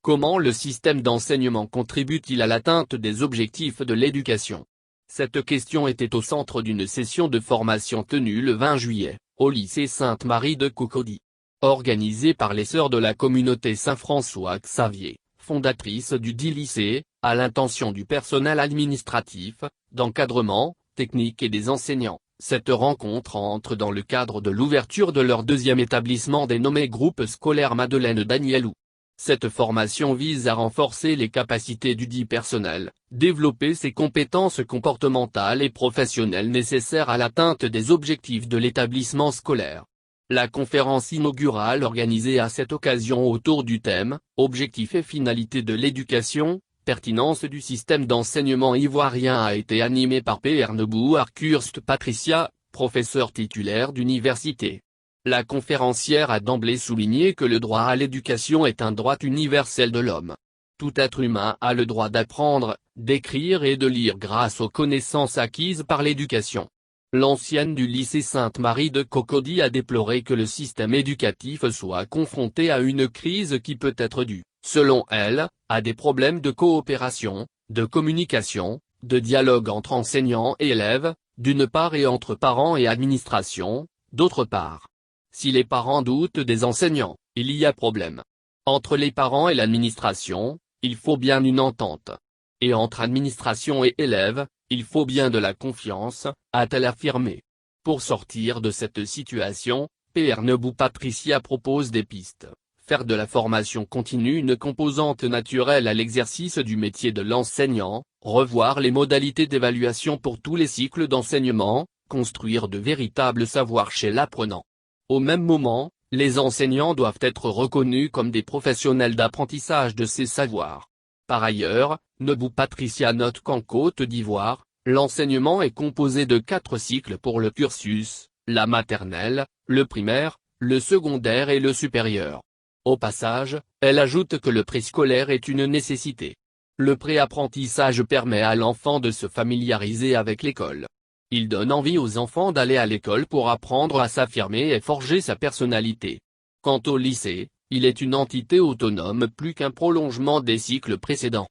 Comment le système d'enseignement contribue-t-il à l'atteinte des objectifs de l'éducation? Cette question était au centre d'une session de formation tenue le 20 juillet, au lycée Sainte-Marie de Cocody. Organisée par les Sœurs de la communauté Saint-François-Xavier, fondatrice du dit lycée, à l'intention du personnel administratif, d'encadrement, technique et des enseignants, cette rencontre entre dans le cadre de l'ouverture de leur deuxième établissement dénommé Groupe scolaire Madeleine Danielou. Cette formation vise à renforcer les capacités du dit personnel, développer ses compétences comportementales et professionnelles nécessaires à l'atteinte des objectifs de l'établissement scolaire. La conférence inaugurale organisée à cette occasion autour du thème « Objectifs et finalités de l'éducation, pertinence du système d'enseignement ivoirien » a été animée par Pr Nebouarkurst Patricia, professeure titulaire d'université. La conférencière a d'emblée souligné que le droit à l'éducation est un droit universel de l'homme. Tout être humain a le droit d'apprendre, d'écrire et de lire grâce aux connaissances acquises par l'éducation. L'ancienne du lycée Sainte-Marie de Cocody a déploré que le système éducatif soit confronté à une crise qui peut être due, selon elle, à des problèmes de coopération, de communication, de dialogue entre enseignants et élèves, d'une part et entre parents et administration, d'autre part. Si les parents doutent des enseignants, il y a problème. Entre les parents et l'administration, il faut bien une entente. Et entre administration et élèves, il faut bien de la confiance, a-t-elle affirmé. Pour sortir de cette situation, Pr Nebou Patricia propose des pistes. Faire de la formation continue une composante naturelle à l'exercice du métier de l'enseignant, revoir les modalités d'évaluation pour tous les cycles d'enseignement, construire de véritables savoirs chez l'apprenant. Au même moment, les enseignants doivent être reconnus comme des professionnels d'apprentissage de ces savoirs. Par ailleurs, Nebou Patricia note qu'en Côte d'Ivoire, l'enseignement est composé de 4 cycles pour le cursus, la maternelle, le primaire, le secondaire et le supérieur. Au passage, elle ajoute que le préscolaire est une nécessité. Le préapprentissage permet à l'enfant de se familiariser avec l'école. Il donne envie aux enfants d'aller à l'école pour apprendre à s'affirmer et forger sa personnalité. Quant au lycée, il est une entité autonome plus qu'un prolongement des cycles précédents.